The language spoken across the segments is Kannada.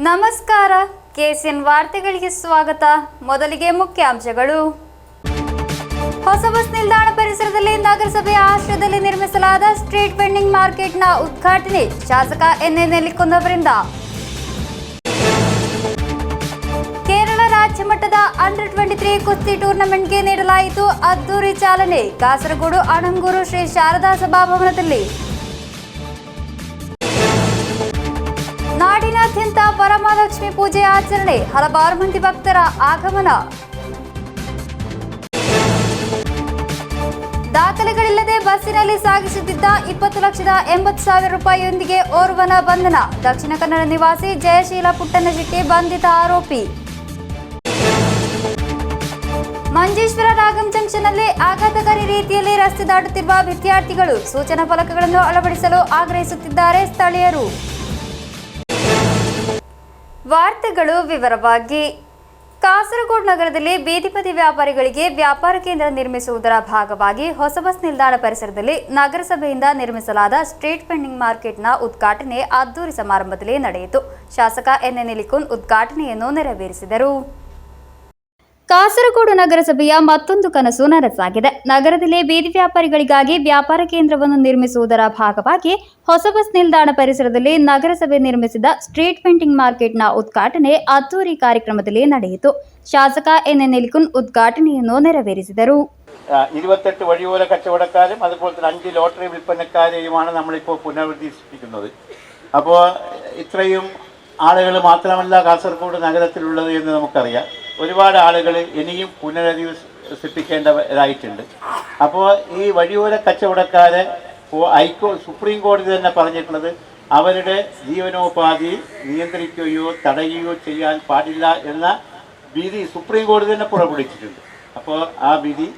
ನಮಸ್ಕಾರ, ಕೆಸಿಎನ್ ವಾರ್ತೆಗಳಿಗೆ ಸ್ವಾಗತ. ಮೊದಲಿಗೆ ಮುಖ್ಯಾಂಶಗಳು. ಹೊಸ ಬಸ್ ನಿಲ್ದಾಣ ಪರಿಸರದಲ್ಲಿ ನಗರಸಭೆಯ ಆಶ್ರಯದಲ್ಲಿ ನಿರ್ಮಿಸಲಾದ ಸ್ಟ್ರೀಟ್ ವೆಂಡಿಂಗ್ ಮಾರ್ಕೆಟ್ನ ಉದ್ಘಾಟನೆ ಶಾಸಕ ಎನ್.ಎನ್. ನೆಲ್ಲಿಕುಂದ್ ಅವರಿಂದ. ಕೇರಳ ರಾಜ್ಯ ಮಟ್ಟದ ಅಂಡರ್ 23 ಕುಸ್ತಿ ಟೂರ್ನಮೆಂಟ್ಗೆ ನೀಡಲಾಯಿತು ಅದ್ದೂರಿ ಚಾಲನೆ. ಕಾಸರಗೋಡು ಅಣಂಗೂರು ಶ್ರೀ ಶಾರದಾ ಸಭಾಭವನದಲ್ಲಿ. ನಾಡಿನಾದ್ಯಂತ ವರಮಹಾಲಕ್ಷ್ಮಿ ಪೂಜೆ ಆಚರಣೆ, ಹಲವಾರು ಮಂದಿ ಭಕ್ತರ ಆಗಮನ. ದಾಖಲೆಗಳಿಲ್ಲದೆ ಬಸ್ಸಿನಲ್ಲಿ ಸಾಗಿಸುತ್ತಿದ್ದ 20,80,000 ರೂಪಾಯಿಯೊಂದಿಗೆ ಓರ್ವನ ಬಂಧನ. ದಕ್ಷಿಣ ಕನ್ನಡ ನಿವಾಸಿ ಜಯಶೀಲ ಪುಟ್ಟನಶೆಟ್ಟಿ ಬಂಧಿತ ಆರೋಪಿ. ಮಂಜೇಶ್ವರ ರಾಗಂ ಜಂಕ್ಷನ್ನಲ್ಲಿ ಆಘಾತಕಾರಿ ರೀತಿಯಲ್ಲಿ ರಸ್ತೆ ದಾಟುತ್ತಿರುವ ವಿದ್ಯಾರ್ಥಿಗಳು. ಸೂಚನಾ ಫಲಕಗಳನ್ನು ಅಳವಡಿಸಲು ಆಗ್ರಹಿಸುತ್ತಿದ್ದಾರೆ ಸ್ಥಳೀಯರು. ವಾರ್ತೆಗಳು ವಿವರವಾಗಿ. ಕಾಸರಗೋಡು ನಗರದಲ್ಲಿ ಬೀದಿ ಬದಿ ವ್ಯಾಪಾರಿಗಳಿಗೆ ವ್ಯಾಪಾರ ಕೇಂದ್ರ ನಿರ್ಮಿಸುವುದರ ಭಾಗವಾಗಿ ಹೊಸ ಬಸ್ ನಿಲ್ದಾಣ ಪರಿಸರದಲ್ಲಿ ನಗರಸಭೆಯಿಂದ ನಿರ್ಮಿಸಲಾದ ಸ್ಟ್ರೀಟ್ ವೆಂಡಿಂಗ್ ಮಾರ್ಕೆಟ್ನ ಉದ್ಘಾಟನೆ ಅದ್ದೂರಿ ಸಮಾರಂಭದಲ್ಲಿ ನಡೆಯಿತು. ಶಾಸಕ ಎನ್.ಎನ್. ನೆಲ್ಲಿಕುಂದ್ ಉದ್ಘಾಟನೆಯನ್ನು ನೆರವೇರಿಸಿದರು. ಕಾಸರಗೋಡು ನಗರಸಭೆಯ ಮತ್ತೊಂದು ಕನಸು ನನಸಾಗಿದೆ. ನಗರದಲ್ಲಿ ಬೀದಿ ವ್ಯಾಪಾರಿಗಳಿಗಾಗಿ ವ್ಯಾಪಾರ ಕೇಂದ್ರವನ್ನು ನಿರ್ಮಿಸುವುದರ ಭಾಗವಾಗಿ ಹೊಸ ಬಸ್ ನಿಲ್ದಾಣ ಪರಿಸರದಲ್ಲಿ ನಗರಸಭೆ ನಿರ್ಮಿಸಿದ ಸ್ಟ್ರೀಟ್ ವೆಂಡಿಂಗ್ ಮಾರ್ಕೆಟ್ನ ಉದ್ಘಾಟನೆ ಅದ್ದೂರಿ ಕಾರ್ಯಕ್ರಮದಲ್ಲಿ ನಡೆಯಿತು. ಶಾಸಕ ಎನ್.ಎನ್. ನೆಲ್ಲಿಕುಂದ್ ഉദ്ഘാടನೆಯನ್ನು ನೆರವೇರಿಸಿದರು. 28 വഴിയോര കച്ചവടക്കാരും അതുപോലെ തന്നെ 5 ലോട്ടറി വിൽപ്പനക്കാരെയുമാണ് നമ്മളിപ്പോൾ പുനരുദ്ധരിച്ചിരിക്കുന്നത്. അപ്പോൾ ഇത്രയും ആളുകൾ മാത്രമല്ല കാസർഗോഡ് നഗരത്തിലുള്ളത് എന്ന് നമുക്കറിയാം. ഒരുപാട് ആളുകൾ ഇനിയും പുനരധിവസിപ്പിക്കേണ്ടതായിട്ടുണ്ട്. അപ്പോൾ ഈ വഴിയോര കച്ചവടക്കാരെ സുപ്രീം കോടതി തന്നെ പറഞ്ഞിട്ടുള്ളത് അവരുടെ ജീവനോപാധി നിയന്ത്രിക്കുകയോ തടയുകയോ ചെയ്യാൻ പാടില്ല എന്ന വിധി സുപ്രീം കോടതി തന്നെ പുറപ്പെടുവിച്ചിട്ടുണ്ട്. അപ്പോൾ ആ വിധി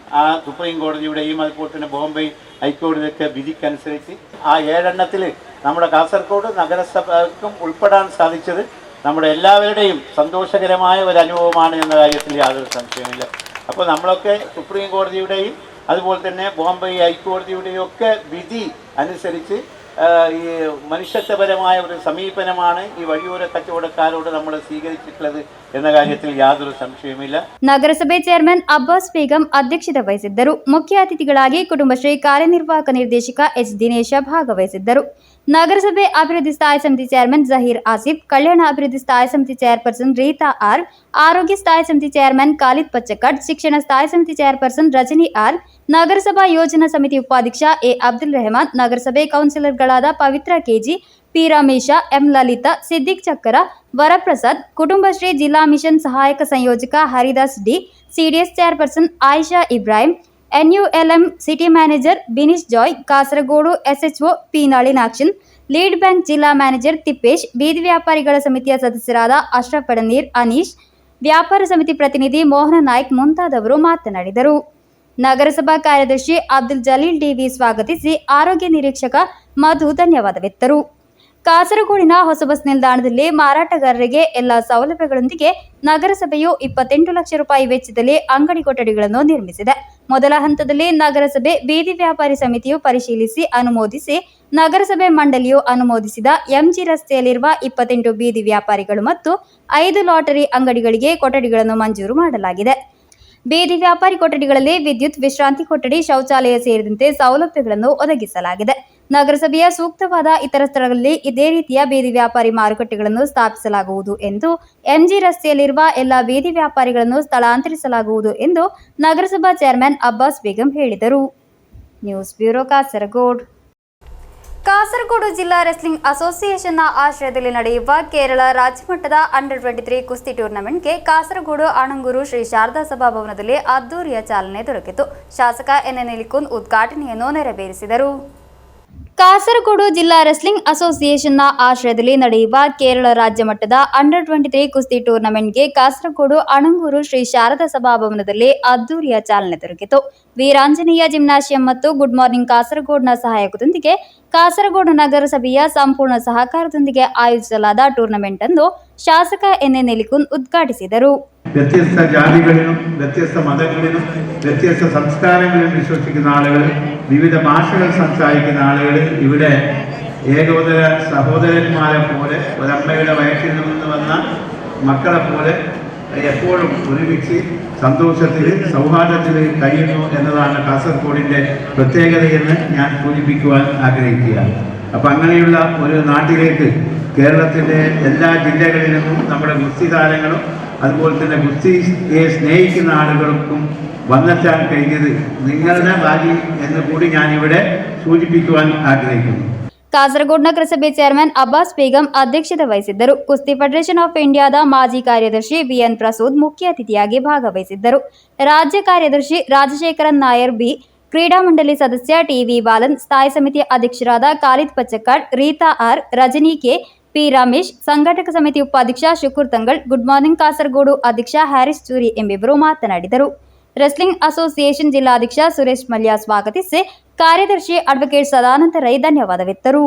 സുപ്രീം കോടതിയുടെയും അതുപോലെ തന്നെ ബോംബെ ഹൈക്കോടതിയൊക്കെ വിധിക്കനുസരിച്ച് ആ 7 എണ്ണത്തിൽ നമ്മുടെ കാസർഗോഡ് നഗരസഭയ്ക്കും ഉൾപ്പെടാൻ സാധിച്ചത് നമ്മുടെ എല്ലാവരുടെയും സന്തോഷകരമായ ഒരു അനുഭവമാണ് എന്ന കാര്യത്തിൽ യാതൊരു സംശയമില്ല. അപ്പോൾ നമ്മളൊക്കെ സുപ്രീം കോടതിയുടെയും അതുപോലെ തന്നെ ബോംബെ ഹൈക്കോടതിയുടെയും ഒക്കെ വിധി അനുസരിച്ച് ഈ മനുഷ്യത്വപരമായ ഒരു സമീപനമാണ് ഈ വഴിയോര കച്ചവടക്കാരോട് നമ്മൾ സ്വീകരിച്ചിട്ടുള്ളത് എന്ന കാര്യത്തിൽ യാതൊരു സംശയവുമില്ല. ನಗರಸಭೆ ಚೇರ್ಮನ್ ಅಬ್ಬಾಸ್ ಬೇಗಂ ಅಧ್ಯಕ್ಷತೆ ವಹಿಸಿದ್ದರು. ಮುಖ್ಯ ಅತಿಥಿಗಳಾಗಿ ಕುಟುಂಬಶ್ರೀ ಕಾರ್ಯನಿರ್ವಾಹಕ ನಿರ್ದೇಶಕ ಎಚ್ ದಿನೇಶ ಭಾಗವಹಿಸಿದ್ದರು. ನಗರಸಭೆ ಅಭಿವೃದ್ಧಿ ಸ್ಥಾಯಿ ಸಮಿತಿ ಚೇರ್ಮನ್ ಜಹೀರ್ ಆಸಿಫ್, ಕಲ್ಯಾಣ ಅಭಿವೃದ್ಧಿ ಸ್ಥಾಯಿ ಸಮಿತಿ ಚೇರ್ಪರ್ಸನ್ ರೀತಾ ಆರ್, ಆರೋಗ್ಯ ಸ್ಥಾಯಿ ಸಮಿತಿ ಚೇರ್ಮನ್ ಖಾಲಿದ್ ಪಚ್ಚಕಡ್, ಶಿಕ್ಷಣ ಸ್ಥಾಯಿ ಸಮಿತಿ ಚೇರ್ಪರ್ಸನ್ ರಜನಿ ಆರ್, ನಗರಸಭಾ ಯೋಜನಾ ಸಮಿತಿ ಉಪಾಧ್ಯಕ್ಷ ಎ ಅಬ್ದುಲ್ ರೆಹಮಾನ್, ನಗರಸಭೆ ಕೌನ್ಸಿಲರ್ಗಳಾದ Pavithra KG, P Ramesha, M Lalitha, Siddiq Chakkara, Varaprasad, Kudumbashree ಜಿಲ್ಲಾ ಮಿಷನ್ ಸಹಾಯಕ ಸಂಯೋಜಕ Haridas D, CDS chairperson Ayisha Ibrahim, NULM city manager Binish Joy, Kasaragod SHO P Nalinakshan, lead bank ಜಿಲ್ಲಾ ಮ್ಯಾನೇಜರ್ ತಿಪ್ಪೇಶ್, ಬೀದಿ ವ್ಯಾಪಾರಿಗಳ ಸಮಿತಿಯ ಸದಸ್ಯರಾದ ಅಶ್ರಫ್ ಪಡನೀರ್, ಅನೀಶ್, ವ್ಯಾಪಾರ ಸಮಿತಿ ಪ್ರತಿನಿಧಿ ಮೋಹನ ನಾಯ್ಕ್ ಮುಂತಾದವರು ಮಾತನಾಡಿದರು. ನಗರಸಭಾ ಕಾರ್ಯದರ್ಶಿ ಅಬ್ದುಲ್ ಜಲೀಲ್ ಡಿವಿ ಸ್ವಾಗತಿಸಿ ಆರೋಗ್ಯ ನಿರೀಕ್ಷಕ ಮಧು ಧನ್ಯವಾದವಿತ್ತರು. ಕಾಸರಗೋಡಿನ ಹೊಸ ಬಸ್ ನಿಲ್ದಾಣದಲ್ಲಿ ಮಾರಾಟಗಾರರಿಗೆ ಎಲ್ಲ ಸೌಲಭ್ಯಗಳೊಂದಿಗೆ ನಗರಸಭೆಯು 28 ಲಕ್ಷ ರೂಪಾಯಿ ವೆಚ್ಚದಲ್ಲಿ ಅಂಗಡಿ ಕೊಠಡಿಗಳನ್ನು ನಿರ್ಮಿಸಿದೆ. ಮೊದಲ ಹಂತದಲ್ಲಿ ನಗರಸಭೆ ಬೀದಿ ವ್ಯಾಪಾರಿ ಸಮಿತಿಯು ಪರಿಶೀಲಿಸಿ ಅನುಮೋದಿಸಿ ನಗರಸಭೆ ಮಂಡಳಿಯು ಅನುಮೋದಿಸಿದ ಎಂಜಿ ರಸ್ತೆಯಲ್ಲಿರುವ 28 ಬೀದಿ ವ್ಯಾಪಾರಿಗಳು ಮತ್ತು 5 ಲಾಟರಿ ಅಂಗಡಿಗಳಿಗೆ ಕೊಠಡಿಗಳನ್ನು ಮಂಜೂರು ಮಾಡಲಾಗಿದೆ. ಬೀದಿ ವ್ಯಾಪಾರಿ ಕೊಠಡಿಗಳಲ್ಲಿ ವಿದ್ಯುತ್, ವಿಶ್ರಾಂತಿ ಕೊಠಡಿ, ಶೌಚಾಲಯ ಸೇರಿದಂತೆ ಸೌಲಭ್ಯಗಳನ್ನು ಒದಗಿಸಲಾಗಿದೆ. ನಗರಸಭೆಯ ಸೂಕ್ತವಾದ ಇತರ ಸ್ಥಳಗಳಲ್ಲಿ ಇದೇ ರೀತಿಯ ಬೀದಿ ವ್ಯಾಪಾರಿ ಮಾರುಕಟ್ಟೆಗಳನ್ನು ಸ್ಥಾಪಿಸಲಾಗುವುದು ಎಂದು, ಎಂಜಿ ರಸ್ತೆಯಲ್ಲಿರುವ ಎಲ್ಲ ಬೀದಿ ವ್ಯಾಪಾರಿಗಳನ್ನು ಸ್ಥಳಾಂತರಿಸಲಾಗುವುದು ಎಂದು ನಗರಸಭಾ ಚೇರ್ಮನ್ ಅಬ್ಬಾಸ್ ಬೇಗಂ ಹೇಳಿದರು. News bureau Kasaragod. ಕಾಸರಗೋಡು ಜಿಲ್ಲಾ ರೆಸ್ಲಿಂಗ್ ಅಸೋಸಿಯೇಷನ್ನ ಆಶ್ರಯದಲ್ಲಿ ನಡೆಯುವ ಕೇರಳ ರಾಜ್ಯಮಟ್ಟದ ಅಂಡರ್ 23 ಕುಸ್ತಿ ಟೂರ್ನಮೆಂಟ್ಗೆ ಕಾಸರಗೋಡು ಅಣಂಗೂರು ಶ್ರೀ ಶಾರದಾ ಸಭಾಭವನದಲ್ಲಿ ಅದ್ದೂರಿಯ ಚಾಲನೆ ದೊರಕಿತು. ಶಾಸಕ ಎನ್.ಎನ್. ನೆಲ್ಲಿಕುಂದ್ ಉದ್ಘಾಟನೆಯನ್ನು ನೆರವೇರಿಸಿದರು. ಕಾಸರಗೋಡು ಜಿಲ್ಲಾ ರೆಸ್ಲಿಂಗ್ ಅಸೋಸಿಯೇಷನ್ನ ಆಶ್ರಯದಲ್ಲಿ ನಡೆಯುವ ಕೇರಳ ರಾಜ್ಯ ಮಟ್ಟದ ಅಂಡರ್ 23 ಕುಸ್ತಿ ಟೂರ್ನಮೆಂಟ್ಗೆ ಕಾಸರಗೋಡು ಅಣಂಗೂರು ಶ್ರೀ ಶಾರದಾ ಸಭಾಭವನದಲ್ಲಿ ಅದ್ದೂರಿಯ ಚಾಲನೆ ದೊರಕಿತು. ವೀರಾಂಜನೇಯ ಜಿಮ್ನಾಶಿಯಂ ಮತ್ತು ಗುಡ್ ಮಾರ್ನಿಂಗ್ ಕಾಸರಗೋಡ್ನ ಸಹಾಯಕದೊಂದಿಗೆ ಕಾಸರಗೋಡು ನಗರಸಭೆಯ ಸಂಪೂರ್ಣ ಸಹಕಾರದೊಂದಿಗೆ ಆಯೋಜಿಸಲಾದ ಟೂರ್ನಮೆಂಟ್ ಅನ್ನು ಶಾಸಕ ಎನ್.ಎನ್. ನೆಲ್ಲಿಕುಂದ್ ಉದ್ಘಾಟಿಸಿದರು. വ്യത്യസ്ത ജാതികളിലും വ്യത്യസ്ത മതങ്ങളിലും വ്യത്യസ്ത സംസ്കാരങ്ങളിലും വിശ്വസിക്കുന്ന ആളുകൾ, വിവിധ ഭാഷകൾ സംസാരിക്കുന്ന ആളുകൾ ഇവിടെ ഏകോദര സഹോദരന്മാരെ പോലെ ഒരമ്മയുടെ വയറ്റിൽ നിന്ന് വന്ന മക്കളെ പോലെ എപ്പോഴും ഒരുമിച്ച് സന്തോഷത്തിൽ സൗഹാർദ്ദത്തിൽ കഴിയുന്നു എന്നതാണ് കാസർഗോഡിൻ്റെ പ്രത്യേകതയെന്ന് ഞാൻ സൂചിപ്പിക്കുവാൻ ആഗ്രഹിക്കുകയാണ്. അപ്പം അങ്ങനെയുള്ള ഒരു നാട്ടിലേക്ക് കേരളത്തിൻ്റെ എല്ലാ ജില്ലകളിൽ നിന്നും നമ്മുടെ ഗുസ്തി താരങ്ങളും അതുപോലെ തന്നെ ഗുസ്തിയെ സ്നേഹിക്കുന്ന ആളുകൾക്കും വന്നെത്താൻ കഴിഞ്ഞത് നിങ്ങളുടെ ഭാഗ്യം എന്ന് കൂടി ഞാനിവിടെ സൂചിപ്പിക്കുവാൻ ആഗ്രഹിക്കുന്നു. ಕಾಸರಗೋಡು ನಗರಸಭೆ ಚೇರ್ಮನ್ ಅಬ್ಬಾಸ್ ಬೇಗಂ ಅಧ್ಯಕ್ಷತೆ ವಹಿಸಿದ್ದರು. ಕುಸ್ತಿ ಫೆಡರೇಷನ್ ಆಫ್ ಇಂಡಿಯಾದ ಮಾಜಿ ಕಾರ್ಯದರ್ಶಿ ಬಿಎನ್ ಪ್ರಸೂದ್ ಮುಖ್ಯ ಅತಿಥಿಯಾಗಿ ಭಾಗವಹಿಸಿದ್ದರು. ರಾಜ್ಯ ಕಾರ್ಯದರ್ಶಿ ರಾಜಶೇಖರನ್ ನಾಯರ್ ಬಿ, ಕ್ರೀಡಾ ಮಂಡಳಿ ಸದಸ್ಯ ಟಿವಿ ಬಾಲನ್, ಸ್ಥಾಯಿ ಸಮಿತಿ ಅಧ್ಯಕ್ಷರಾದ Khalid Pachakkad, Reetha R, Rajani K, P Ramesh, ಸಂಘಟಕ ಸಮಿತಿ ಉಪಾಧ್ಯಕ್ಷ ಶುಕೂರ್ ತಂಗಳ್, ಗುಡ್ ಮಾರ್ನಿಂಗ್ ಕಾಸರಗೋಡು ಅಧ್ಯಕ್ಷ ಹ್ಯಾರಿಸ್ ಚೂರಿ ಎಂಬಿಬ್ಬರು ಮಾತನಾಡಿದರು. ರೆಸ್ಲಿಂಗ್ ಅಸೋಸಿಯೇಷನ್ ಜಿಲ್ಲಾಧ್ಯಕ್ಷ ಸುರೇಶ್ ಮಲ್ಯ ಸ್ವಾಗತಿಸಿ ಕಾರ್ಯದರ್ಶಿ ಅಡ್ವೊಕೇಟ್ ಸದಾನಂದ ರೈ ಧನ್ಯವಾದವಿತ್ತರು.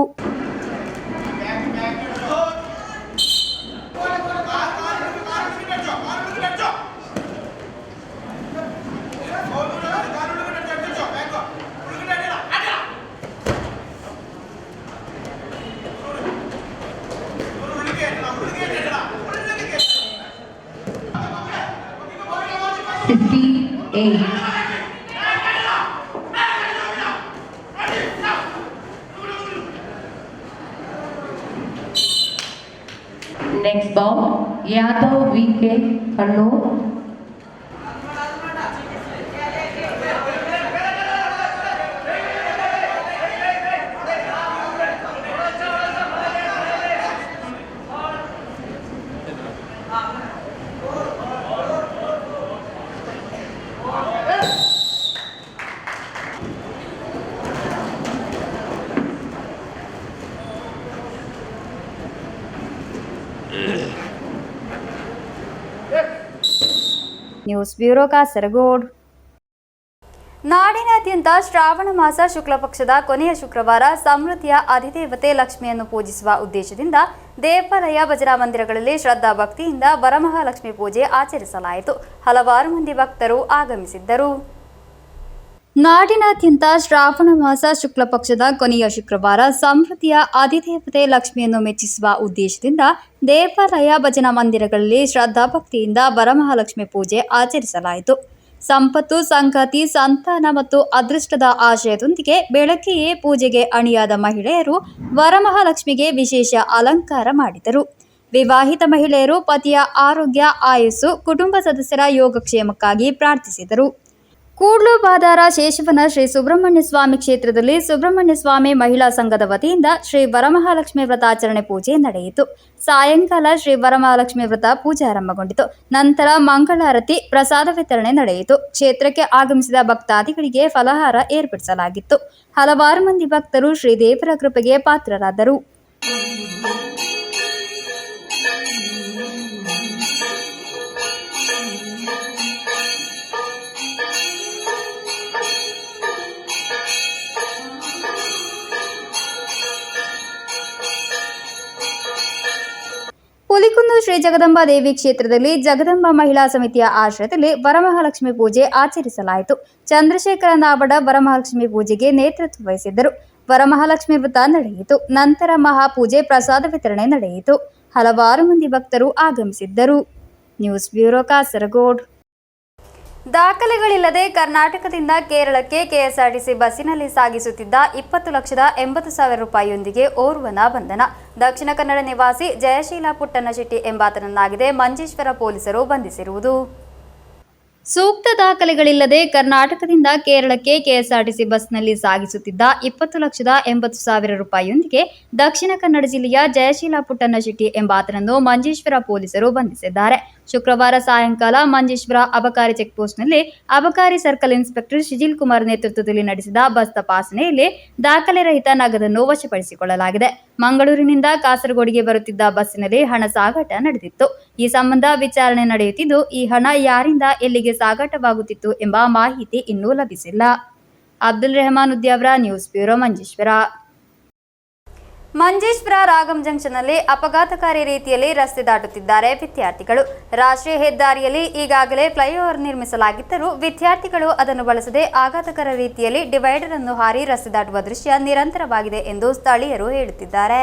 Next bout, Yadav VK Kannur. News bureau Kasaragod. ನಾಡಿನಾದ್ಯಂತ ಶ್ರಾವಣ ಮಾಸ ಶುಕ್ಲ ಪಕ್ಷದ ಕೊನೆಯ ಶುಕ್ರವಾರ ಸಮೃದ್ಧಿಯ ಅಧಿದೇವತೆ ಲಕ್ಷ್ಮಿಯನ್ನು ಪೂಜಿಸುವ ಉದ್ದೇಶದಿಂದ ದೇವಾಲಯ ಭಜನಾ ಮಂದಿರಗಳಲ್ಲಿ ಶ್ರದ್ಧಾ ಭಕ್ತಿಯಿಂದ ವರಮಹಾಲಕ್ಷ್ಮಿ ಪೂಜೆ ಆಚರಿಸಲಾಯಿತು. ಹಲವಾರು ಮಂದಿ ಭಕ್ತರು ಆಗಮಿಸಿದ್ದರು. ನಾಡಿನಾದ್ಯಂತ ಶ್ರಾವಣ ಮಾಸ ಶುಕ್ಲ ಪಕ್ಷದ ಕೊನೆಯ ಶುಕ್ರವಾರ ಸಮೃದ್ಧಿಯ ಅಧಿದೇವತೆ ಲಕ್ಷ್ಮಿಯನ್ನು ಮೆಚ್ಚಿಸುವ ಉದ್ದೇಶದಿಂದ ದೇವಾಲಯ ಭಜನಾ ಮಂದಿರಗಳಲ್ಲಿ ಶ್ರದ್ಧಾ ಭಕ್ತಿಯಿಂದ ವರಮಹಾಲಕ್ಷ್ಮಿ ಪೂಜೆ ಆಚರಿಸಲಾಯಿತು. ಸಂಪತ್ತು, ಸಂಗಾತಿ, ಸಂತಾನ ಮತ್ತು ಅದೃಷ್ಟದ ಆಶಯದೊಂದಿಗೆ ಬೆಳಗ್ಗೆಯೇ ಪೂಜೆಗೆ ಅಣಿಯಾದ ಮಹಿಳೆಯರು ವರಮಹಾಲಕ್ಷ್ಮಿಗೆ ವಿಶೇಷ ಅಲಂಕಾರ ಮಾಡಿದರು. ವಿವಾಹಿತ ಮಹಿಳೆಯರು ಪತಿಯ ಆರೋಗ್ಯ, ಆಯುಸ್ಸು, ಕುಟುಂಬ ಸದಸ್ಯರ ಯೋಗಕ್ಷೇಮಕ್ಕಾಗಿ ಪ್ರಾರ್ಥಿಸಿದರು. ಕೂಡ್ಲು ಬಾದಾರ ಶೇಷವನ ಶ್ರೀ ಸುಬ್ರಹ್ಮಣ್ಯ ಸ್ವಾಮಿ ಕ್ಷೇತ್ರದಲ್ಲಿ ಸುಬ್ರಹ್ಮಣ್ಯ ಸ್ವಾಮಿ ಮಹಿಳಾ ಸಂಘದ ವತಿಯಿಂದ ಶ್ರೀ ವರಮಹಾಲಕ್ಷ್ಮಿ ವ್ರತಾಚರಣೆ ಪೂಜೆ ನಡೆಯಿತು. ಸಾಯಂಕಾಲ ಶ್ರೀ ವರಮಹಾಲಕ್ಷ್ಮಿ ವ್ರತ ಪೂಜೆ ಆರಂಭಗೊಂಡಿತು. ನಂತರ ಮಂಗಳಾರತಿ, ಪ್ರಸಾದ ವಿತರಣೆ ನಡೆಯಿತು. ಕ್ಷೇತ್ರಕ್ಕೆ ಆಗಮಿಸಿದ ಭಕ್ತಾದಿಗಳಿಗೆ ಫಲಹಾರ ಏರ್ಪಡಿಸಲಾಗಿತ್ತು. ಹಲವಾರು ಮಂದಿ ಭಕ್ತರು ಶ್ರೀದೇವರ ಕೃಪೆಗೆ ಪಾತ್ರರಾದರು. ಹುಲಿಕುಂದು ಶ್ರೀ ಜಗದಂಬಾ ದೇವಿ ಕ್ಷೇತ್ರದಲ್ಲಿ ಜಗದಂಬಾ ಮಹಿಳಾ ಸಮಿತಿಯ ಆಶ್ರಯದಲ್ಲಿ ವರಮಹಾಲಕ್ಷ್ಮಿ ಪೂಜೆ ಆಚರಿಸಲಾಯಿತು. ಚಂದ್ರಶೇಖರ ನಾಬಡ ವರಮಹಾಲಕ್ಷ್ಮಿ ಪೂಜೆಗೆ ನೇತೃತ್ವ ವಹಿಸಿದ್ದರು. ವರಮಹಾಲಕ್ಷ್ಮಿ ವ್ರತ ನಡೆಯಿತು. ನಂತರ ಮಹಾಪೂಜೆ, ಪ್ರಸಾದ ವಿತರಣೆ ನಡೆಯಿತು. ಹಲವಾರು ಮಂದಿ ಭಕ್ತರು ಆಗಮಿಸಿದ್ದರು. News bureau Kasaragod. ದಾಖಲೆಗಳಿಲ್ಲದೆ ಕರ್ನಾಟಕದಿಂದ ಕೇರಳಕ್ಕೆ ಕೆಎಸ್ಆರ್ಟಿಸಿ ಬಸ್ಸಿನಲ್ಲಿ ಸಾಗಿಸುತ್ತಿದ್ದ 20,80,000 ರೂಪಾಯಿಯೊಂದಿಗೆ ಓರ್ವನ ಬಂಧನ. ದಕ್ಷಿಣ ಕನ್ನಡ ನಿವಾಸಿ ಜಯಶೀಲ ಪುಟ್ಟಣ್ಣಶೆಟ್ಟಿ ಎಂಬಾತನನ್ನಾಗಿದೆ ಮಂಜೇಶ್ವರ ಪೊಲೀಸರು ಬಂಧಿಸಿರುವುದು. ಸೂಕ್ತ ದಾಖಲೆಗಳಿಲ್ಲದೆ ಕರ್ನಾಟಕದಿಂದ ಕೇರಳಕ್ಕೆ ಕೆಎಸ್ಆರ್ಟಿಸಿ ಬಸ್ನಲ್ಲಿ ಸಾಗಿಸುತ್ತಿದ್ದ 20,80,000 ರೂಪಾಯಿಯೊಂದಿಗೆ ದಕ್ಷಿಣ ಕನ್ನಡ ಜಿಲ್ಲೆಯ ಜಯಶೀಲ ಪುಟ್ಟಣ್ಣಶೆಟ್ಟಿ ಎಂಬಾತನನ್ನು ಮಂಜೇಶ್ವರ ಪೊಲೀಸರು ಬಂಧಿಸಿದ್ದಾರೆ. ಶುಕ್ರವಾರ ಸಾಯಂಕಾಲ ಮಂಜೇಶ್ವರ ಅಬಕಾರಿ ಚೆಕ್ಪೋಸ್ಟ್ನಲ್ಲಿ ಅಬಕಾರಿ ಸರ್ಕಲ್ ಇನ್ಸ್ಪೆಕ್ಟರ್ ಶಿಜಿಲ್ ಕುಮಾರ್ ನೇತೃತ್ವದಲ್ಲಿ ನಡೆಸಿದ ಬಸ್ ತಪಾಸಣೆಯಲ್ಲಿ ದಾಖಲೆ ರಹಿತ ನಗದನ್ನು ವಶಪಡಿಸಿಕೊಳ್ಳಲಾಗಿದೆ. ಮಂಗಳೂರಿನಿಂದ ಕಾಸರಗೋಡಿಗೆ ಬರುತ್ತಿದ್ದ ಬಸ್ಸಿನಲ್ಲಿ ಹಣ ಸಾಗಾಟ ನಡೆದಿತ್ತು. ಈ ಸಂಬಂಧ ವಿಚಾರಣೆ ನಡೆಯುತ್ತಿದ್ದು, ಈ ಹಣ ಯಾರಿಂದ ಎಲ್ಲಿಗೆ ಸಾಗಾಟವಾಗುತ್ತಿತ್ತು ಎಂಬ ಮಾಹಿತಿ ಇನ್ನೂ ಲಭಿಸಿಲ್ಲ. Abdul Rehman Udyavara, news bureau, Manjeshwar. ಮಂಜೇಶ್ವರ ರಾಗಂ ಜಂಕ್ಷನ್ನಲ್ಲಿ ಅಪಘಾತಕಾರಿ ರೀತಿಯಲ್ಲಿ ರಸ್ತೆ ದಾಟುತ್ತಿದ್ದಾರೆ ವಿದ್ಯಾರ್ಥಿಗಳು. ರಾಷ್ಟ್ರೀಯ ಹೆದ್ದಾರಿಯಲ್ಲಿ ಈಗಾಗಲೇ ಫ್ಲೈಓವರ್ ನಿರ್ಮಿಸಲಾಗಿದ್ದರೂ ವಿದ್ಯಾರ್ಥಿಗಳು ಅದನ್ನು ಬಳಸದೆ ಆಘಾತಕರ ರೀತಿಯಲ್ಲಿ ಡಿವೈಡರ್ ಅನ್ನು ಹಾರಿ ರಸ್ತೆ ದಾಟುವ ದೃಶ್ಯ ನಿರಂತರವಾಗಿದೆ ಎಂದು ಸ್ಥಳೀಯರು ಹೇಳುತ್ತಿದ್ದಾರೆ.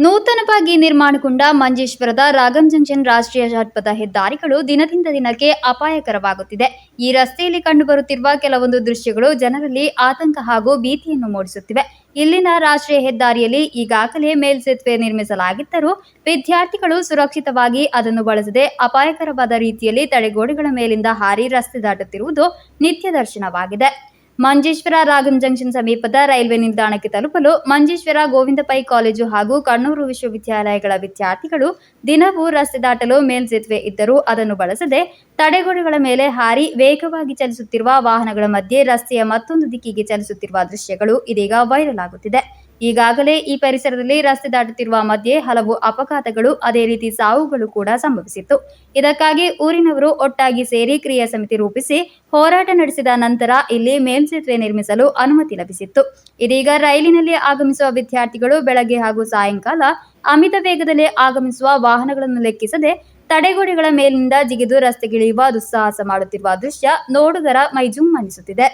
ನೂತನವಾಗಿ ನಿರ್ಮಾಣಗೊಂಡ ಮಂಜೇಶ್ವರದ ರಾಗಂ ಜಂಕ್ಷನ್ ರಾಷ್ಟ್ರೀಯ ಜಾನಪದ ಹೆದ್ದಾರಿಗಳು ದಿನದಿಂದ ದಿನಕ್ಕೆ ಅಪಾಯಕರವಾಗುತ್ತಿದೆ. ಈ ರಸ್ತೆಯಲ್ಲಿ ಕಂಡುಬರುತ್ತಿರುವ ಕೆಲವೊಂದು ದೃಶ್ಯಗಳು ಜನರಲ್ಲಿ ಆತಂಕ ಹಾಗೂ ಭೀತಿಯನ್ನು ಮೂಡಿಸುತ್ತಿವೆ. ಇಲ್ಲಿನ ರಾಷ್ಟ್ರೀಯ ಹೆದ್ದಾರಿಯಲ್ಲಿ ಈಗಾಗಲೇ ಮೇಲ್ಸೇತುವೆ ನಿರ್ಮಿಸಲಾಗಿದ್ದರೂ ವಿದ್ಯಾರ್ಥಿಗಳು ಸುರಕ್ಷಿತವಾಗಿ ಅದನ್ನು ಬಳಸದೆ ಅಪಾಯಕರವಾದ ರೀತಿಯಲ್ಲಿ ತಡೆಗೋಡೆಗಳ ಮೇಲಿಂದ ಹಾರಿ ರಸ್ತೆ ದಾಟುತ್ತಿರುವುದು ನಿತ್ಯ ದರ್ಶನವಾಗಿದೆ. ಮಂಜೇಶ್ವರ ರಾಗಂ ಜಂಕ್ಷನ್ ಸಮೀಪದ ರೈಲ್ವೆ ನಿಲ್ದಾಣಕ್ಕೆ ತಲುಪಲು ಮಂಜೇಶ್ವರ ಗೋವಿಂದ ಪೈ ಕಾಲೇಜು ಹಾಗೂ ಕಣ್ಣೂರು ವಿಶ್ವವಿದ್ಯಾಲಯಗಳ ವಿದ್ಯಾರ್ಥಿಗಳು ದಿನವೂ ರಸ್ತೆ ದಾಟಲು ಮೇಲ್ಸೇತುವೆ ಇದ್ದರೂ ಅದನ್ನು ಬಳಸದೆ ತಡೆಗೋಡೆಗಳ ಮೇಲೆ ಹಾರಿ ವೇಗವಾಗಿ ಚಲಿಸುತ್ತಿರುವ ವಾಹನಗಳ ಮಧ್ಯೆ ರಸ್ತೆಯ ಮತ್ತೊಂದು ದಿಕ್ಕಿಗೆ ಚಲಿಸುತ್ತಿರುವ ದೃಶ್ಯಗಳು ಇದೀಗ ವೈರಲ್ ಆಗುತ್ತಿದೆ. ಈಗಾಗಲೇ ಈ ಪರಿಸರದಲ್ಲಿ ರಸ್ತೆ ದಾಟುತ್ತಿರುವ ಮಧ್ಯೆ ಹಲವು ಅಪಘಾತಗಳು ಅದೇ ರೀತಿ ಸಾವುಗಳು ಕೂಡ ಸಂಭವಿಸಿತ್ತು. ಇದಕ್ಕಾಗಿ ಊರಿನವರು ಒಟ್ಟಾಗಿ ಸೇರಿ ಕ್ರಿಯಾ ಸಮಿತಿ ರೂಪಿಸಿ ಹೋರಾಟ ನಡೆಸಿದ ನಂತರ ಇಲ್ಲಿ ಮೇಲ್ಸೇತುವೆ ನಿರ್ಮಿಸಲು ಅನುಮತಿ ಲಭಿಸಿತ್ತು. ಇದೀಗ ರೈಲಿನಲ್ಲಿ ಆಗಮಿಸುವ ವಿದ್ಯಾರ್ಥಿಗಳು ಬೆಳಗ್ಗೆ ಹಾಗೂ ಸಾಯಂಕಾಲ ಅಮಿತ ವೇಗದಲ್ಲಿ ಆಗಮಿಸುವ ವಾಹನಗಳನ್ನು ಲೆಕ್ಕಿಸದೆ ತಡೆಗೋಡೆಗಳ ಮೇಲಿನಿಂದ ಜಿಗಿದು ರಸ್ತೆಗಿಳಿಯುವ ದುಸ್ಸಾಹಸ ಮಾಡುತ್ತಿರುವ ದೃಶ್ಯ ನೋಡುಗರ ಮೈಜುಮ್ ಅನ್ನಿಸುತ್ತಿದೆ.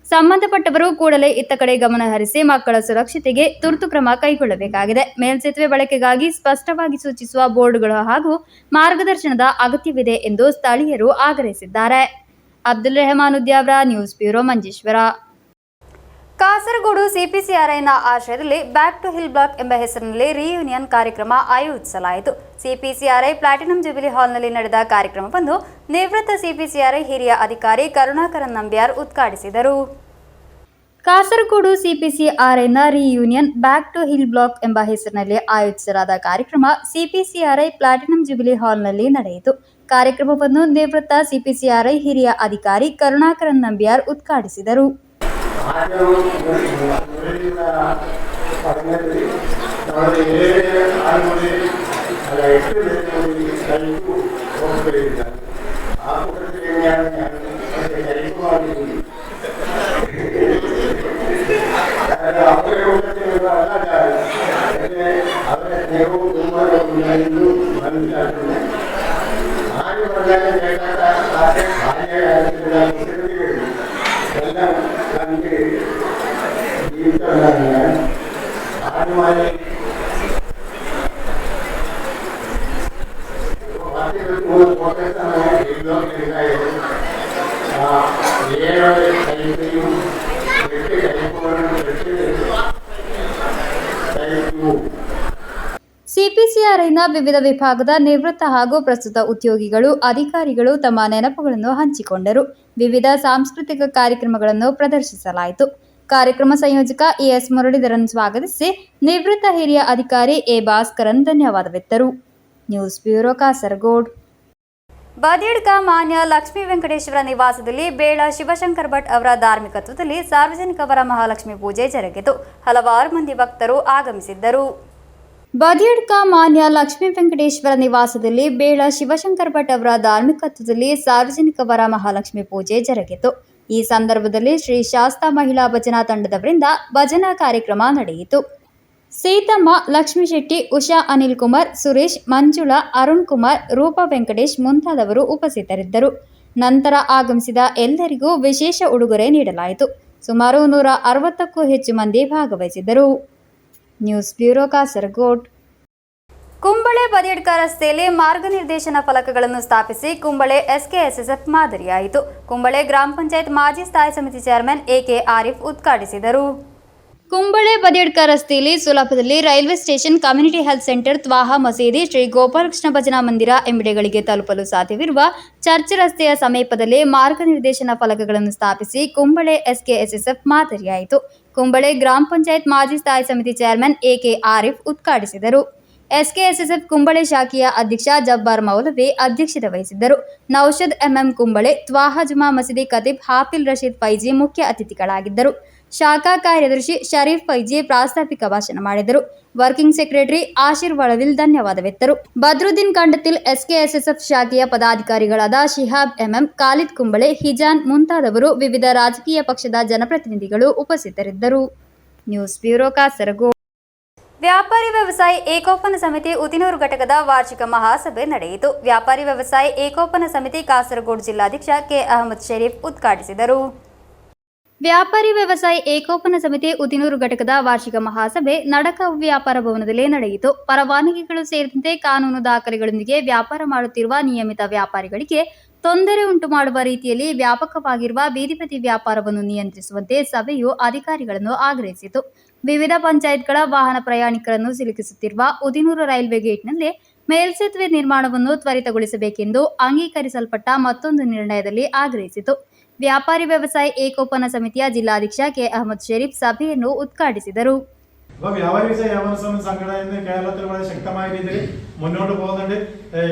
ಸಂಬಂಧಪಟ್ಟವರು ಕೂಡಲೇ ಇತ್ತ ಕಡೆ ಗಮನ ಹರಿಸಿ ಮಕ್ಕಳ ಸುರಕ್ಷತೆಗೆ ತುರ್ತು ಕ್ರಮ ಕೈಗೊಳ್ಳಬೇಕಾಗಿದೆ. ಮೇಲ್ಸೇತುವೆ ಬಳಕೆಗಾಗಿ ಸ್ಪಷ್ಟವಾಗಿ ಸೂಚಿಸುವ ಬೋರ್ಡ್ಗಳು ಹಾಗೂ ಮಾರ್ಗದರ್ಶನದ ಅಗತ್ಯವಿದೆ ಎಂದು ಸ್ಥಳೀಯರು ಆಗ್ರಹಿಸಿದ್ದಾರೆ. Abdul Rehman Udyavara, news bureau, Manjeshwar. ಕಾಸರಗೋಡು ಸಿಪಿಸಿಆರ್ಐನ ಆಶ್ರಯದಲ್ಲಿ ಬ್ಯಾಕ್ ಟು ಹಿಲ್ ಬ್ಲಾಕ್ ಎಂಬ ಹೆಸರಿನಲ್ಲಿ ರಿಯೂನಿಯನ್ ಕಾರ್ಯಕ್ರಮ ಆಯೋಜಿಸಲಾಯಿತು. ಸಿಪಿಸಿಆರ್ಐ ಪ್ಲಾಟಿನಂ ಜುಬಿಲಿ ಹಾಲ್ನಲ್ಲಿ ನಡೆದ ಕಾರ್ಯಕ್ರಮವನ್ನು ನಿವೃತ್ತ ಸಿಪಿಸಿಆರ್ಐ ಹಿರಿಯ ಅಧಿಕಾರಿ ಕರುಣಾಕರನ್ ನಂಬ್ಯಾರ್ ಉದ್ಘಾಟಿಸಿದರು. ಕಾಸರಗೋಡು ಸಿಪಿಸಿಆರ್ಐನ reunion back to hill block ಎಂಬ ಹೆಸರಿನಲ್ಲಿ ಆಯೋಜಿಸಲಾದ ಕಾರ್ಯಕ್ರಮ ಸಿಪಿಸಿಆರ್ಐ ಪ್ಲಾಟಿನಂ ಜುಬಿಲಿ ಹಾಲ್ನಲ್ಲಿ ನಡೆಯಿತು. ಕಾರ್ಯಕ್ರಮವನ್ನು ನಿವೃತ್ತ ಸಿಪಿಸಿಆರ್ಐ ಹಿರಿಯ ಅಧಿಕಾರಿ ಕರುಣಾಕರನ್ ನಂಬ್ಯಾರ್ ಉದ್ಘಾಟಿಸಿದರು. ಸಿಪಿಸಿಆರ್ಐನ ವಿವಿಧ ವಿಭಾಗದ ನಿವೃತ್ತ ಹಾಗೂ ಪ್ರಸ್ತುತ ಉದ್ಯೋಗಿಗಳು, ಅಧಿಕಾರಿಗಳು ತಮ್ಮ ನೆನಪುಗಳನ್ನು ಹಂಚಿಕೊಂಡರು. ವಿವಿಧ ಸಾಂಸ್ಕೃತಿಕ ಕಾರ್ಯಕ್ರಮಗಳನ್ನು ಪ್ರದರ್ಶಿಸಲಾಯಿತು. ಕಾರ್ಯಕ್ರಮ ಸಂಯೋಜಕ ಎಸ್ ಮುರಳೀಧರನ್ ಸ್ವಾಗತಿಸಿ ನಿವೃತ್ತ ಹಿರಿಯ ಅಧಿಕಾರಿ ಎ ಭಾಸ್ಕರನ್ ಧನ್ಯವಾದವಿತ್ತರು. News bureau, Kasaragod. ಬದಿಯಡ್ಕ ಮಾನ್ಯ ಲಕ್ಷ್ಮೀ ವೆಂಕಟೇಶ್ವರ ನಿವಾಸದಲ್ಲಿ ಬೇಳ ಶಿವಶಂಕರ್ ಭಟ್ ಅವರ ಧಾರ್ಮಿಕತ್ವದಲ್ಲಿ ಸಾರ್ವಜನಿಕ ವರಮಹಾಲಕ್ಷ್ಮಿ ಪೂಜೆ ಜರುಗಿತು. ಹಲವಾರು ಮಂದಿ ಭಕ್ತರು ಆಗಮಿಸಿದ್ದರು. ಬದಿಯಡ್ಕ ಮಾನ್ಯ ಲಕ್ಷ್ಮೀ ವೆಂಕಟೇಶ್ವರ ನಿವಾಸದಲ್ಲಿ ಬೇಳ ಶಿವಶಂಕರ್ ಭಟ್ ಅವರ ಧಾರ್ಮಿಕತ್ವದಲ್ಲಿ ಸಾರ್ವಜನಿಕ ವರಮಹಾಲಕ್ಷ್ಮಿ ಪೂಜೆ ಜರುಗಿತು. ಈ ಸಂದರ್ಭದಲ್ಲಿ ಶ್ರೀ ಶಾಸ್ತಾ ಮಹಿಳಾ ಭಜನಾ ತಂಡದವರಿಂದ ಭಜನಾ ಕಾರ್ಯಕ್ರಮ ನಡೆಯಿತು. ಸೀತಮ್ಮ, ಲಕ್ಷ್ಮೀ ಶೆಟ್ಟಿ, ಉಷಾ, ಅನಿಲ್ ಕುಮಾರ್, ಸುರೇಶ್, ಮಂಜುಳಾ, ಅರುಣ್ ಕುಮಾರ್, ರೂಪಾ ವೆಂಕಟೇಶ್ ಮುಂತಾದವರು ಉಪಸ್ಥಿತರಿದ್ದರು. ನಂತರ ಆಗಮಿಸಿದ ಎಲ್ಲರಿಗೂ ವಿಶೇಷ ಉಡುಗೊರೆ ನೀಡಲಾಯಿತು. ಸುಮಾರು 160ಕ್ಕೂ ಹೆಚ್ಚು ಮಂದಿ ಭಾಗವಹಿಸಿದ್ದರು. News bureau, Kasaragod. ಕುಂಬಳೆ ಬದಿಯಡ್ಕ ರಸ್ತೆಯಲ್ಲಿ ಮಾರ್ಗನಿರ್ದೇಶನ ಫಲಕಗಳನ್ನು ಸ್ಥಾಪಿಸಿ ಕುಂಬಳೆ ಎಸ್ಕೆಎಸ್ಎಸ್ಎಫ್ ಮಾದರಿಯಾಯಿತು. ಕುಂಬಳೆ ಗ್ರಾಮ ಪಂಚಾಯತ್ ಮಾಜಿ ಸ್ಥಾಯಿ ಸಮಿತಿ ಚೇರ್ಮನ್ ಎಕೆ ಆರಿಫ್ ಉದ್ಘಾಟಿಸಿದರು. ಕುಂಬಳೆ ಬದಿಯಡ್ಕ ರಸ್ತೆಯಲ್ಲಿ ಸುಲಭದಲ್ಲಿ railway station, community health centre, Twaha ಮಸೀದಿ, ಶ್ರೀ ಗೋಪಾಲಕೃಷ್ಣ ಭಜನಾ ಮಂದಿರ ಎಂಬೆಡೆಗಳಿಗೆ ತಲುಪಲು ಸಾಧ್ಯವಿರುವ ಚರ್ಚ್ ರಸ್ತೆಯ ಸಮೀಪದಲ್ಲಿ ಮಾರ್ಗನಿರ್ದೇಶನ ಫಲಕಗಳನ್ನು ಸ್ಥಾಪಿಸಿ ಕುಂಬಳೆ ಎಸ್ಕೆಎಸ್ಎಸ್ಎಫ್ ಮಾದರಿಯಾಯಿತು. ಕುಂಬಳೆ ಗ್ರಾಮ ಪಂಚಾಯತ್ ಮಾಜಿ ಸ್ಥಾಯಿ ಸಮಿತಿ ಚೇರ್ಮನ್ ಎಕೆ ಆರಿಫ್ ಉದ್ಘಾಟಿಸಿದರು. ಎಸ್ಕೆಎಸ್ಎಸ್ಎಫ್ ಕುಂಬಳೆ ಶಾಖೆಯ ಅಧ್ಯಕ್ಷ ಜಬ್ಬಾರ್ ಮೌಲವಿ ಅಧ್ಯಕ್ಷತೆ ವಹಿಸಿದ್ದರು. ನೌಷದ್ ಎಂಎಂ ಕುಂಬಳೆ, ತ್ವಾಹ ಜುಮಾ ಮಸೀದಿ ಖತೀಬ್ ಹಾಫಿಲ್ ರಶೀದ್ ಫೈಜಿ ಮುಖ್ಯ ಅತಿಥಿಗಳಾಗಿದ್ದರು. ಶಾಖಾ ಕಾರ್ಯದರ್ಶಿ ಶರೀಫ್ ಫೈಜಿ ಪ್ರಾಸ್ತಾವಿಕ ಭಾಷಣ ಮಾಡಿದರು. ವರ್ಕಿಂಗ್ ಸೆಕ್ರೆಟರಿ ಆಶಿರ್ ವಳವಿಲ್ ಧನ್ಯವಾದವಿತ್ತರು. ಬದ್ರುದ್ದೀನ್ ಕಂಡತಿಲ್, ಎಸ್ಕೆಎಸ್ಎಸ್ಎಫ್ ಶಾಖೆಯ ಪದಾಧಿಕಾರಿಗಳಾದ ಶಿಹಾಬ್ ಎಂಎಂ, ಖಾಲಿದ್ ಕುಂಬಳೆ, ಹಿಜಾನ್ ಮುಂತಾದವರು, ವಿವಿಧ ರಾಜಕೀಯ ಪಕ್ಷದ ಜನಪ್ರತಿನಿಧಿಗಳು ಉಪಸ್ಥಿತರಿದ್ದರು. News bureau, Kasaragod. ವ್ಯಾಪಾರಿ ವ್ಯವಸಾಯ ಏಕೋಪನ ಸಮಿತಿ ಉದಿನೂರು ಘಟಕದ ವಾರ್ಷಿಕ ಮಹಾಸಭೆ ನಡೆಯಿತು. ವ್ಯಾಪಾರಿ ವ್ಯವಸಾಯ ಏಕೋಪನ ಸಮಿತಿ ಕಾಸರಗೋಡು ಜಿಲ್ಲಾಧ್ಯಕ್ಷ ಕೆ ಅಹಮದ್ ಶರೀಫ್ ಉದ್ಘಾಟಿಸಿದರು. ವ್ಯಾಪಾರಿ ವ್ಯವಸಾಯ ಏಕೋಪನ ಸಮಿತಿ ಉದಿನೂರು ಘಟಕದ ವಾರ್ಷಿಕ ಮಹಾಸಭೆ ನಡಕ ವ್ಯಾಪಾರ ಭವನದಲ್ಲಿ ನಡೆಯಿತು. ಪರವಾನಗಿಗಳು ಸೇರಿದಂತೆ ಕಾನೂನು ದಾಖಲೆಗಳೊಂದಿಗೆ ವ್ಯಾಪಾರ ಮಾಡುತ್ತಿರುವ ನಿಯಮಿತ ವ್ಯಾಪಾರಿಗಳಿಗೆ ತೊಂದರೆ ಉಂಟು ಮಾಡುವ ರೀತಿಯಲ್ಲಿ ವ್ಯಾಪಕವಾಗಿರುವ ಬೀದಿಬದಿ ವ್ಯಾಪಾರವನ್ನು ನಿಯಂತ್ರಿಸುವಂತೆ ಸಭೆಯು ಅಧಿಕಾರಿಗಳನ್ನು ಆಗ್ರಹಿಸಿತು. ವಿವಿಧ ಪಂಚಾಯತ್ಗಳ ವಾಹನ ಪ್ರಯಾಣಿಕರನ್ನು ಸಿಲುಕಿಸುತ್ತಿರುವ ಉದಿನೂರು ರೈಲ್ವೆ ಗೇಟ್ನಲ್ಲಿ ಮೇಲ್ಸೇತುವೆ ನಿರ್ಮಾಣವನ್ನು ತ್ವರಿತಗೊಳಿಸಬೇಕೆಂದು ಅಂಗೀಕರಿಸಲ್ಪಟ್ಟ ಮತ್ತೊಂದು ನಿರ್ಣಯದಲ್ಲಿ ಆಗ್ರಹಿಸಿತು. വ്യാപാരി വ്യവസായ ഏകോപന സമിതിಯ ജില്ലാധ്യക്ഷ കെ അഹമ്മദ് ഷരീഫ് സഭೆಯನ್ನು ಉದ್ಘಾಟಿಸಿದರು. വ്യാപാരി വ്യവസായ ഏകോപന സമിതി സംഘടന ഇന്ന് കേരളത്തിൽ വളരെ ശക്തമായ രീതിയിൽ മുന്നോട്ട് പോകുന്നുണ്ട്.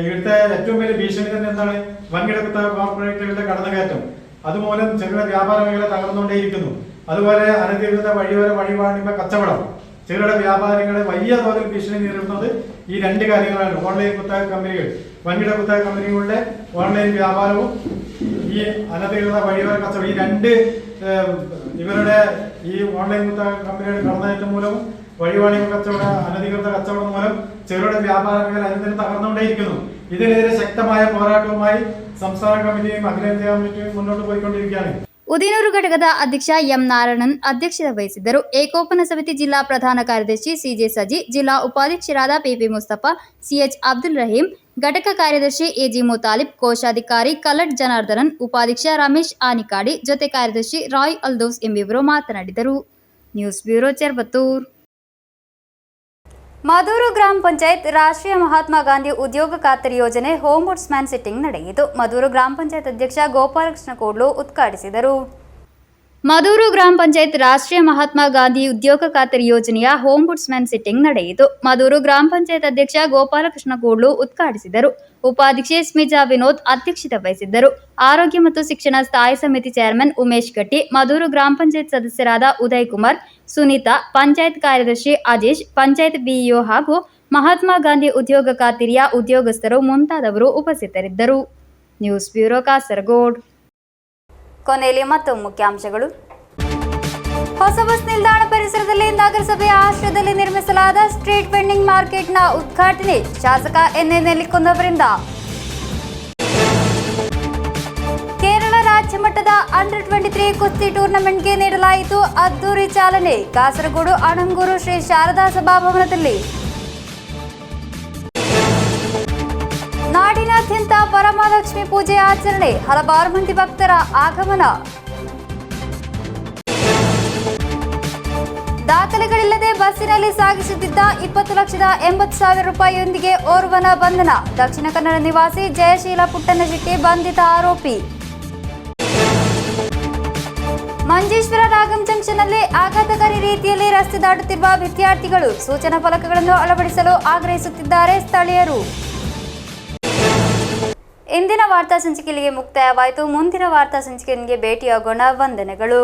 ഇവിടുത്തെ ഏറ്റവും വലിയ ഭീഷണി തന്നെ എന്താണ്? വൻകിട കോർപ്പറേറ്റുകളുടെ കടന്നുകയറ്റം. അതുമൂലം ചെറുകിട വ്യാപാര മേഖല തകർന്നുകൊണ്ടേയിരിക്കുന്നു. അതുപോലെ അനധികൃത വഴിയോര വഴിവാണിഭ കച്ചവടം. ചെറുകിട വ്യാപാരികളെ വലിയ തോതിൽ ഭീഷണി നേരിടുന്നത് ഈ രണ്ട് കാര്യങ്ങളാണ്. ഓൺലൈൻ കുത്തക കമ്പനികൾ, വൻകിട കുത്തക കമ്പനികളുടെ ഓൺലൈൻ വ്യാപാരവും ഈ അനധികൃത വഴിയോര കച്ചവടം. ഈ രണ്ട് ഇവരുടെ ഈ ഓൺലൈൻ കുത്തക കമ്പനിയുടെ കടന്നുകയറ്റം മൂലവും വഴിവാണിഭ കച്ചവട അനധികൃത കച്ചവടം മൂലം ചെറുകിട വ്യാപാര മേഖല അനുദിനം തകർന്നുകൊണ്ടേയിരിക്കുന്നു. ഇതിനെതിരെ ശക്തമായ പോരാട്ടവുമായി സംസ്ഥാന കമ്മിറ്റിയും അഖിലേന്ത്യാ കമ്മിറ്റിയും മുന്നോട്ട് പോയിക്കൊണ്ടിരിക്കുകയാണ്. ಉದಿನೂರು ಘಟಕದ ಅಧ್ಯಕ್ಷ ಎಂ ನಾರಾಯಣನ್ ಅಧ್ಯಕ್ಷತೆ ವಹಿಸಿದ್ದರು. ಏಕೋಪನ ಸಮಿತಿ ಜಿಲ್ಲಾ ಪ್ರಧಾನ ಕಾರ್ಯದರ್ಶಿ ಸಿಜೆ ಸಜಿ, ಜಿಲ್ಲಾ ಉಪಾಧ್ಯಕ್ಷರಾದ ಪಿಪಿ ಮುಸ್ತಫಾ, ಸಿಎಚ್ ಅಬ್ದುಲ್ ರಹೀಂ, ಘಟಕ ಕಾರ್ಯದರ್ಶಿ ಎಜಿ ಮುತಾಲಿಬ್, ಕೋಶಾಧಿಕಾರಿ ಕಲಟ್ ಜನಾರ್ದನನ್, ಉಪಾಧ್ಯಕ್ಷ ರಮೇಶ್ ಆನಿಕಾಡಿ, ಜೊತೆ ಕಾರ್ಯದರ್ಶಿ ರಾಯ್ ಅಲ್ದೋಸ್ ಎಂಬಿವರು ಮಾತನಾಡಿದರು. News bureau ಚೆರ್ಬತ್ತೂರ್. ಮಧೂರು ಗ್ರಾಮ ಪಂಚಾಯತ್ ರಾಷ್ಟ್ರೀಯ ಮಹಾತ್ಮ ಗಾಂಧಿ ಉದ್ಯೋಗ ಖಾತರಿ ಯೋಜನೆ ಹೋಮ್ಬುಡ್ಸ್ಮ್ಯಾನ್ ಸಿಟ್ಟಿಂಗ್ ನಡೆಯಿತು. ಮಧೂರು ಗ್ರಾಮ ಪಂಚಾಯತ್ ಅಧ್ಯಕ್ಷ ಗೋಪಾಲಕೃಷ್ಣ ಕೋಡ್ಲು ಉದ್ಘಾಟಿಸಿದರು. ಮಧೂರು ಗ್ರಾಮ ಪಂಚಾಯತ್ ರಾಷ್ಟ್ರೀಯ ಮಹಾತ್ಮ ಗಾಂಧಿ ಉದ್ಯೋಗ ಖಾತರಿ ಯೋಜನೆಯ ಹೋಮ್ಬುಡ್ಸ್ಮ್ಯಾನ್ ಸಿಟ್ಟಿಂಗ್ ನಡೆಯಿತು. ಮಧೂರು ಗ್ರಾಮ ಪಂಚಾಯತ್ ಅಧ್ಯಕ್ಷ ಗೋಪಾಲಕೃಷ್ಣ ಕೋಡ್ಲು ಉದ್ಘಾಟಿಸಿದರು. ಉಪಾಧ್ಯಕ್ಷೆ ಸ್ಮಿಜಾ ವಿನೋದ್ ಅಧ್ಯಕ್ಷತೆ ವಹಿಸಿದ್ದರು. ಆರೋಗ್ಯ ಮತ್ತು ಶಿಕ್ಷಣ ಸ್ಥಾಯಿ ಸಮಿತಿ ಚೇರ್ಮನ್ ಉಮೇಶ್ ಗಟ್ಟಿ, ಮಧೂರು ಗ್ರಾಮ ಪಂಚಾಯತ್ ಸದಸ್ಯರಾದ ಉದಯ್ ಕುಮಾರ್, ಸುನೀತಾ, ಪಂಚಾಯತ್ ಕಾರ್ಯದರ್ಶಿ ಅಜೇಶ್, ಪಂಚಾಯತ್ ಬಿಇಒ ಹಾಗೂ ಮಹಾತ್ಮ ಗಾಂಧಿ ಉದ್ಯೋಗ ಖಾತರಿಯ ಉದ್ಯೋಗಸ್ಥರು ಮುಂತಾದವರು ಉಪಸ್ಥಿತರಿದ್ದರು. News bureau Kasaragod. ಕೊನೆಯಲ್ಲಿ ಮತ್ತೊಮ್ಮೆ ಮುಖ್ಯಾಂಶಗಳು. ಹೊಸ ಬಸ್ ನಿಲ್ದಾಣ ಪರಿಸರದಲ್ಲಿ ನಗರಸಭೆಯ ಆಶ್ರಯದಲ್ಲಿ ನಿರ್ಮಿಸಲಾದ ಸ್ಟ್ರೀಟ್ ವೆಂಡಿಂಗ್ ಮಾರ್ಕೆಟ್ನ ಉದ್ಘಾಟನೆ ಶಾಸಕ ಎನ್ಎ ನೆಲ್ಲಿಕೊಂಡವರಿಂದ. ಕೇರಳ ರಾಜ್ಯ ಮಟ್ಟದ ಅಂಡರ್ 23 ಕುಸ್ತಿ ಟೂರ್ನಮೆಂಟ್ಗೆ ನೀಡಲಾಯಿತು ಅದ್ದೂರಿ ಚಾಲನೆ. ಕಾಸರಗೋಡು ಅಣಂಗೂರು ಶ್ರೀ ಶಾರದಾ ಸಭಾಭವನದಲ್ಲಿ. ನಾಡಿನಾದ್ಯಂತ ವರಮಹಾಲಕ್ಷ್ಮಿ ಪೂಜೆ ಆಚರಣೆ, ಹಲವಾರು ಮಂದಿ ಭಕ್ತರ ಆಗಮನ. ದಾಖಲೆಗಳಿಲ್ಲದೆ ಬಸ್ಸಿನಲ್ಲಿ ಸಾಗಿಸುತ್ತಿದ್ದ 20,80,000 ರೂಪಾಯಿಯೊಂದಿಗೆ ಓರ್ವನ ಬಂಧನ. ದಕ್ಷಿಣ ಕನ್ನಡ ನಿವಾಸಿ ಜಯಶೀಲ ಪುಟ್ಟನಶೆಟ್ಟಿ ಬಂಧಿತ ಆರೋಪಿ. ಮಂಜೇಶ್ವರ ರಾಗಂ ಜಂಕ್ಷನ್ನಲ್ಲಿ ಆಘಾತಕಾರಿ ರೀತಿಯಲ್ಲಿ ರಸ್ತೆ ದಾಟುತ್ತಿರುವ ವಿದ್ಯಾರ್ಥಿಗಳು, ಸೂಚನಾ ಫಲಕಗಳನ್ನು ಅಳವಡಿಸಲು ಆಗ್ರಹಿಸುತ್ತಿದ್ದಾರೆ ಸ್ಥಳೀಯರು. ಇಂದಿನ ವಾರ್ತಾ ಸಂಚಿಕೆಗೆ ಮುಕ್ತಾಯವಾಯಿತು. ಮುಂದಿನ ವಾರ್ತಾ ಸಂಚಿಕೆಗೆ ಭೇಟಿಯಾಗೋಣ. ವಂದನೆಗಳು.